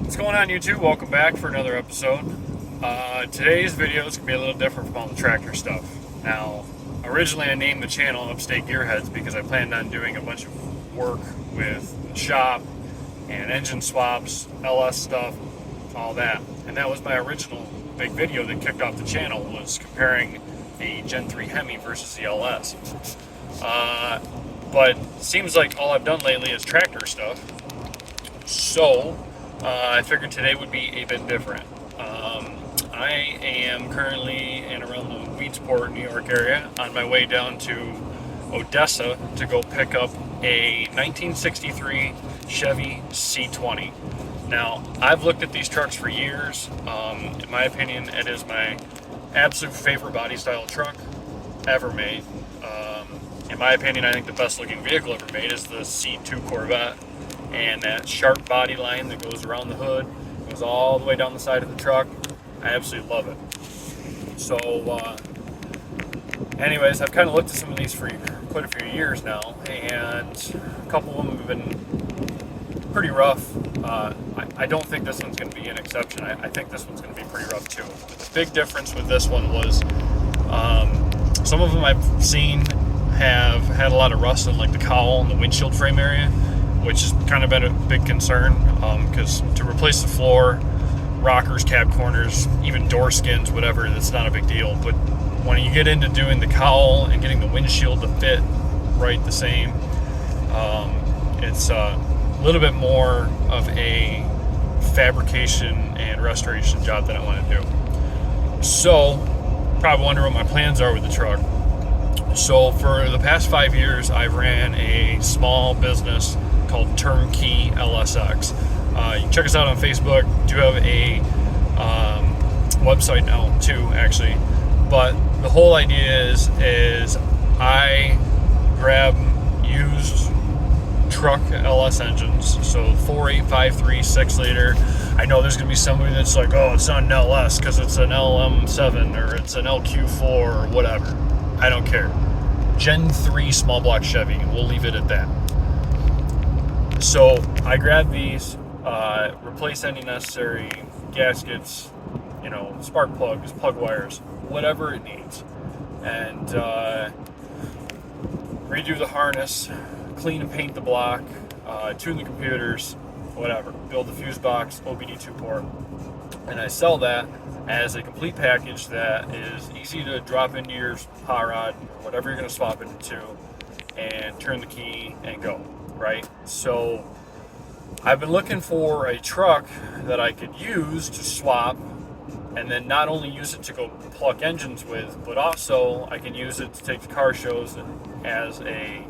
What's going on, YouTube? Welcome back for another episode. Today's video is going to be a little different from all the tractor stuff. Now, originally I named the channel Upstate Gearheads because I planned on doing a bunch of work with the shop and engine swaps, LS stuff, all that. And that was my original big video that kicked off the channel, was comparing the Gen 3 Hemi versus the LS. But it seems like all I've done lately is tractor stuff. So, I figured today would be a bit different. I am currently in around the Weedsport, New York area, on my way down to Odessa to go pick up a 1963 Chevy C20. Now, I've looked at these trucks for years. In my opinion, it is my absolute favorite body style truck ever made. In my opinion, I think the best looking vehicle ever made is the C2 Corvette. And that sharp body line that goes around the hood, goes all the way down the side of the truck. I absolutely love it. So, anyways, I've kind of looked at some of these for quite a few years now, and a couple of them have been pretty rough. I don't think this one's going to be an exception. I think this one's going to be pretty rough too. But the big difference with this one was some of them I've seen have had a lot of rust in like the cowl and the windshield frame area, which has kind of been a big concern, because to replace the floor, rockers, cab corners, even door skins, whatever, that's not a big deal. But when you get into doing the cowl and getting the windshield to fit right the same, it's a little bit more of a fabrication and restoration job that I want to do. So, probably wonder what my plans are with the truck. So for the past 5 years, I've ran a small business called Turnkey LSX. You can check us out on Facebook. We do have a website now too, actually. But the whole idea is I grab used truck LS engines, so 4.853 6-liter. I know there's gonna be somebody that's like, oh, it's not an LS because it's an LM7 or it's an LQ4 or whatever. I don't care. Gen 3 small block Chevy, and we'll leave it at that. So I grab these, replace any necessary gaskets, spark plugs, plug wires, whatever it needs, and redo the harness, clean and paint the block, tune the computers, whatever, build the fuse box, OBD2 port, and I sell that as a complete package that is easy to drop into your hot rod, or whatever you're going to swap it into, and turn the key and go, right? So I've been looking for a truck that I could use to swap, and then not only use it to go pluck engines with, but also I can use it to take to car shows and as a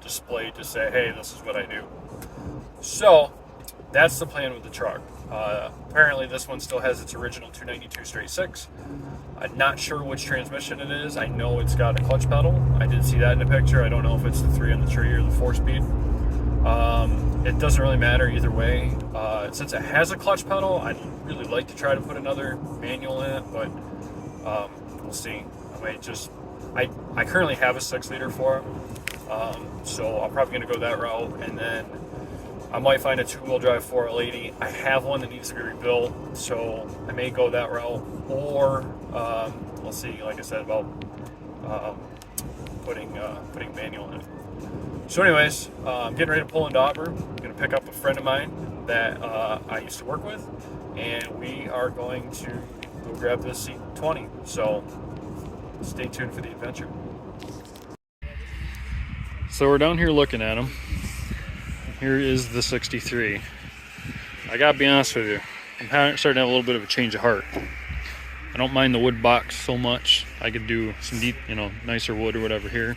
display to say, hey, this is what I do. So that's the plan with the truck. Apparently this one still has its original 292 straight six. I'm not sure which transmission it is. I know it's got a clutch pedal. I did see that in the picture. I don't know if it's the 3 on the tree or the 4-speed. It doesn't really matter either way. Since it has a clutch pedal, I'd really like to try to put another manual in it, but we'll see. I currently have a 6-liter for it, so I'm probably going to go that route, and then I might find a 2-wheel drive 4L80. I have one that needs to be rebuilt, so I may go that route, or we'll see, like I said, about putting manual in it. So anyways, I'm getting ready to pull into Auburn. I'm going to pick up a friend of mine that I used to work with, and we are going to go grab this C20. So stay tuned for the adventure. So we're down here looking at them. Here is the 63. I gotta be honest with you, I'm starting to have a little bit of a change of heart. I don't mind the wood box so much. I could do some deep, nicer wood or whatever here.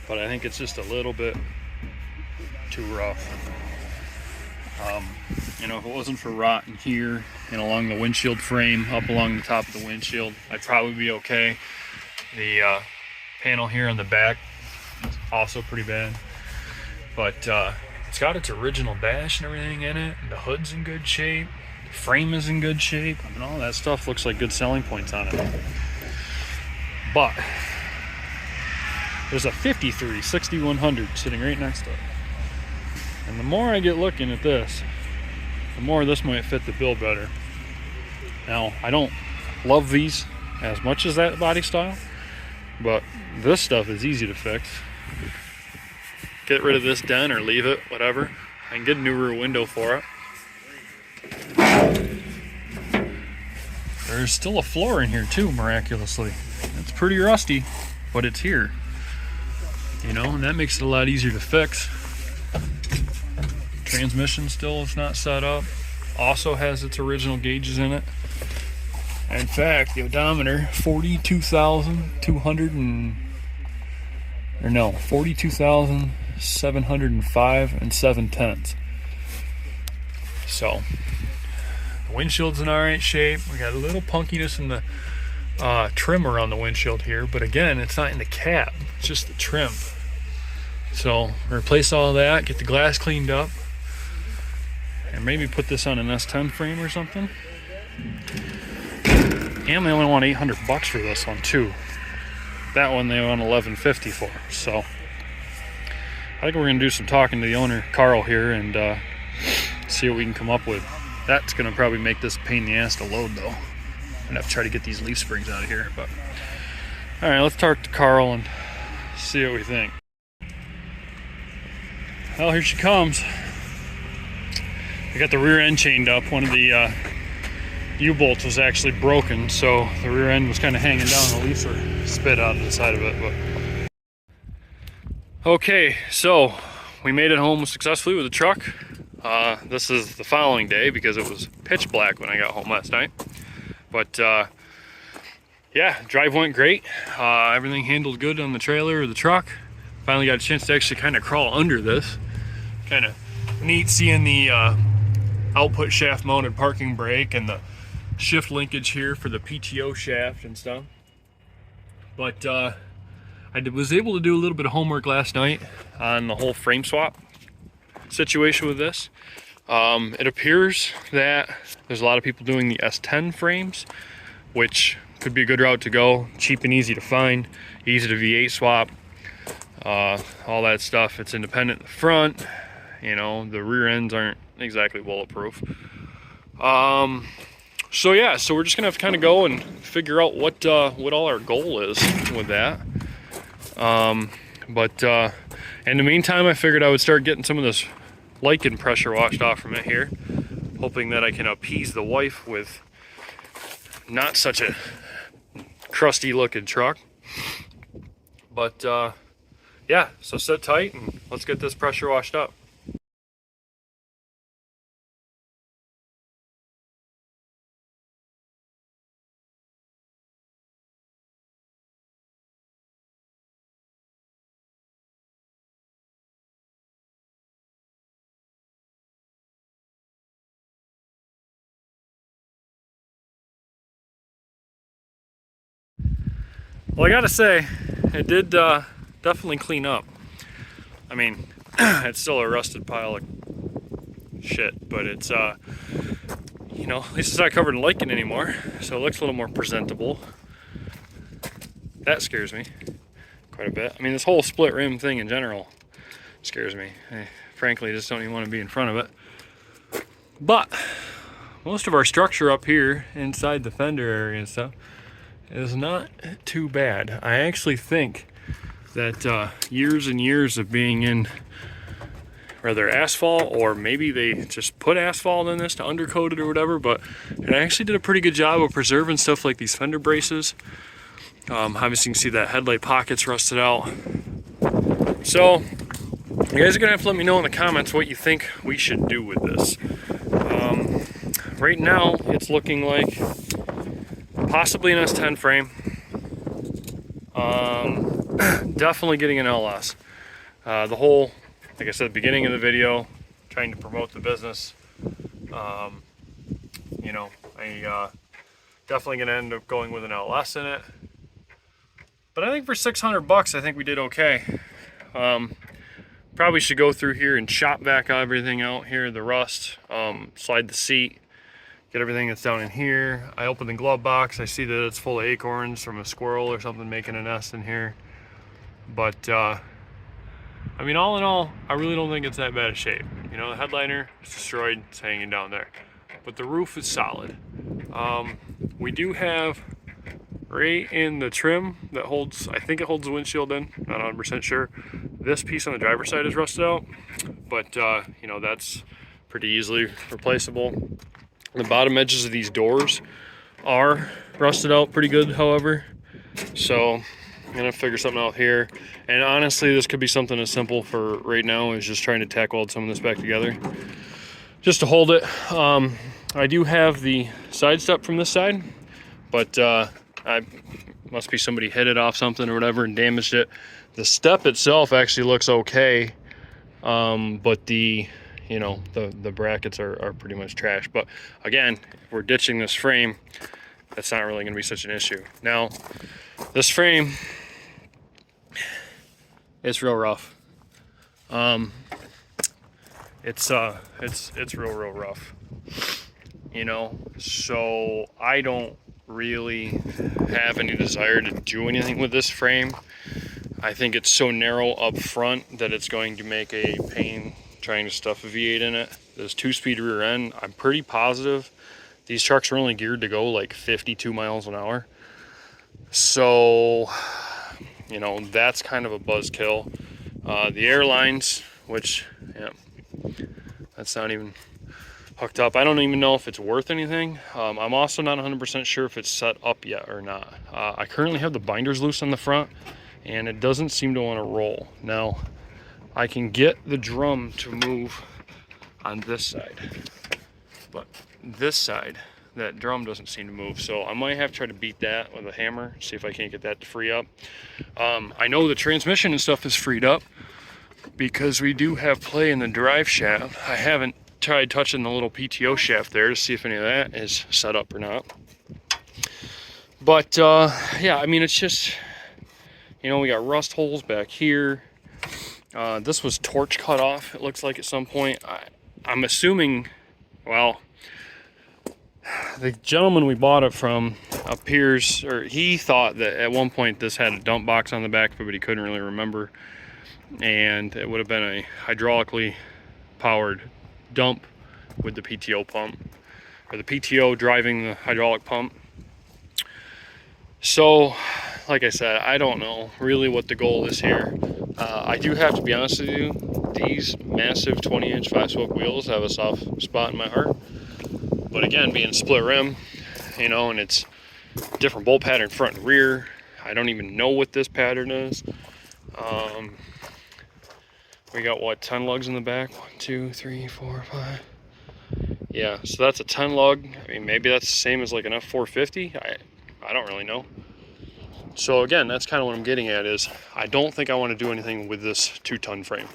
But I think it's just a little bit too rough. If it wasn't for rot in here and along the windshield frame, up along the top of the windshield, I'd probably be okay. The panel here on the back is also pretty bad. But it's got its original dash and everything in it. The hood's in good shape. The frame is in good shape. All that stuff looks like good selling points on it. But there's a 53 6100 sitting right next to it. And the more I get looking at this, the more this might fit the bill better. Now, I don't love these as much as that body style, but this stuff is easy to fix. Get rid of this dent or leave it, whatever. I can get a new rear window for it. There's still a floor in here too, miraculously. It's pretty rusty, but it's here. You know, and that makes it a lot easier to fix. Transmission still is not set up. Also has its original gauges in it. In fact, the odometer, 42,705 and 7/10. So, the windshield's in alright shape. We got a little punkiness in the trim around the windshield here, but again, it's not in the cap, it's just the trim. So, replace all that, get the glass cleaned up, and maybe put this on an S10 frame or something. And they only want $800 for this one too. That one they want $1,150 for. So I think we're gonna do some talking to the owner, Carl, here, and see what we can come up with. That's gonna probably make this a pain in the ass to load though. I'm gonna have to try to get these leaf springs out of here. But all right, let's talk to Carl and see what we think. Well, here she comes. I got the rear end chained up. One of the U-bolts was actually broken, so the rear end was kind of hanging down. The leaves were spit out of the side of it. But okay, so we made it home successfully with the truck. This is the following day because it was pitch black when I got home last night. But yeah, drive went great. Everything handled good on the trailer or the truck. Finally got a chance to actually kind of crawl under this. Kind of neat seeing the output shaft mounted parking brake and the shift linkage here for the PTO shaft and stuff. But I was able to do a little bit of homework last night on the whole frame swap situation with this. It appears that there's a lot of people doing the S10 frames, which could be a good route to go. Cheap and easy to find, easy to V8 swap, all that stuff. It's independent in the front. You know, the rear ends aren't exactly bulletproof. So yeah, so we're just gonna have to kind of go and figure out what all our goal is with that. In the meantime, I figured I would start getting some of this lichen pressure washed off from it here, hoping that I can appease the wife with not such a crusty looking truck. But yeah, so sit tight and let's get this pressure washed up. Well, I gotta say, it did definitely clean up. I mean, it's still a rusted pile of shit, but it's, you know, at least it's not covered in lichen anymore, so it looks a little more presentable. That scares me quite a bit. I mean, this whole split rim thing in general scares me. I frankly just don't even want to be in front of it. But most of our structure up here inside the fender area and stuff is not too bad. I actually think that years and years of being in rather asphalt, or maybe they just put asphalt in this to undercoat it or whatever, but it actually did a pretty good job of preserving stuff like these fender braces. Obviously you can see that headlight pocket's rusted out. So you guys are gonna have to let me know in the comments what you think we should do with this. Right now it's looking like possibly an S10 frame. Definitely getting an LS. The whole, like I said at the beginning of the video, trying to promote the business. You know, I definitely gonna end up going with an LS in it. But I think for $600, I think we did okay. Probably should go through here and chop back everything out here, the rust, slide the seat, get everything that's down in here. I open the glove box, I see that it's full of acorns from a squirrel or something making a nest in here. But I mean, all in all, I really don't think it's that bad of shape. You know, the headliner is destroyed, it's hanging down there. But the roof is solid. We do have right in the trim that holds, I think it holds the windshield in, not 100% sure. This piece on the driver's side is rusted out, but you know, that's pretty easily replaceable. The bottom edges of these doors are rusted out pretty good, however. So I'm gonna figure something out here. And honestly, this could be something as simple for right now as just trying to tack weld some of this back together, just to hold it. I do have the side step from this side, but I must be somebody hit it off something or whatever and damaged it. The step itself actually looks okay, but the brackets are pretty much trash. But again, if we're ditching this frame, that's not really going to be such an issue. Now, this frame, it's real rough. It's real rough. You know, so I don't really have any desire to do anything with this frame. I think it's so narrow up front that it's going to make a pain trying to stuff a V8 in it. This 2-speed rear end, I'm pretty positive these trucks are only geared to go like 52 miles an hour. So, you know, that's kind of a buzzkill. The air lines, which, yeah, that's not even hooked up. I don't even know if it's worth anything. I'm also not 100% sure if it's set up yet or not. I currently have the binders loose on the front, and it doesn't seem to want to roll. Now, I can get the drum to move on this side, but this side, that drum doesn't seem to move. So I might have to try to beat that with a hammer, see if I can't get that to free up. I know the transmission and stuff is freed up because we do have play in the drive shaft. I haven't tried touching the little PTO shaft there to see if any of that is set up or not. But yeah, I mean, it's just, you know, we got rust holes back here. This was torch cut off, it looks like, at some point. I'm assuming, well, the gentleman we bought it from appears, or he thought that at one point this had a dump box on the back, but he couldn't really remember. And it would have been a hydraulically powered dump with the PTO pump, or the PTO driving the hydraulic pump. So, like I said, I don't know really what the goal is here. I do have to be honest with you, these massive 20-inch 5-spoke wheels have a soft spot in my heart. But again, being split rim, you know, and it's different bolt pattern front and rear. I don't even know what this pattern is. We got, what, 10 lugs in the back? 1, 2, 3, 4, 5. Yeah, so that's a 10 lug. I mean, maybe that's the same as like an F450. I don't really know. So again, that's kind of what I'm getting at, is I don't think I want to do anything with this 2-ton frame.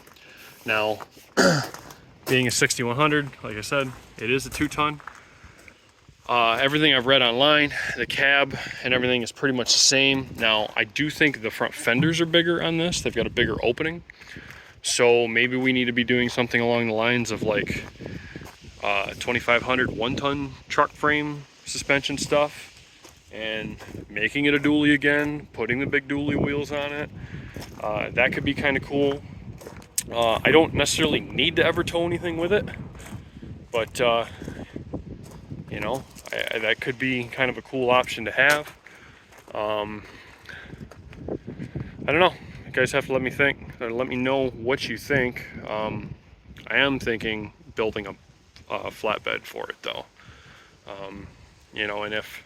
Now, being a 6100, like I said, it is a 2-ton. Everything I've read online, the cab and everything is pretty much the same. Now, I do think the front fenders are bigger on this. They've got a bigger opening. So maybe we need to be doing something along the lines of like 2500 1-ton truck frame suspension stuff, and making it a dually again, putting the big dually wheels on it. That could be kind of cool. I don't necessarily need to ever tow anything with it, but you know, that could be kind of a cool option to have. I don't know. You guys have to let me think, or let me know what you think. I am thinking building a flatbed for it though. You know, and if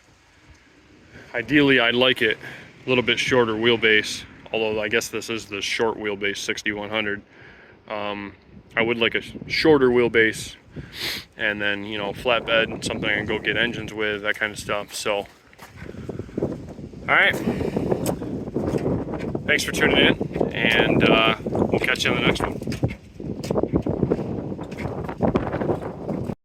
ideally I'd like it a little bit shorter wheelbase, although I guess this is the short wheelbase 6100. I would like a shorter wheelbase, and then, you know, flatbed, something I can go get engines with, that kind of stuff. So, all right, thanks for tuning in, and we'll catch you on the next one.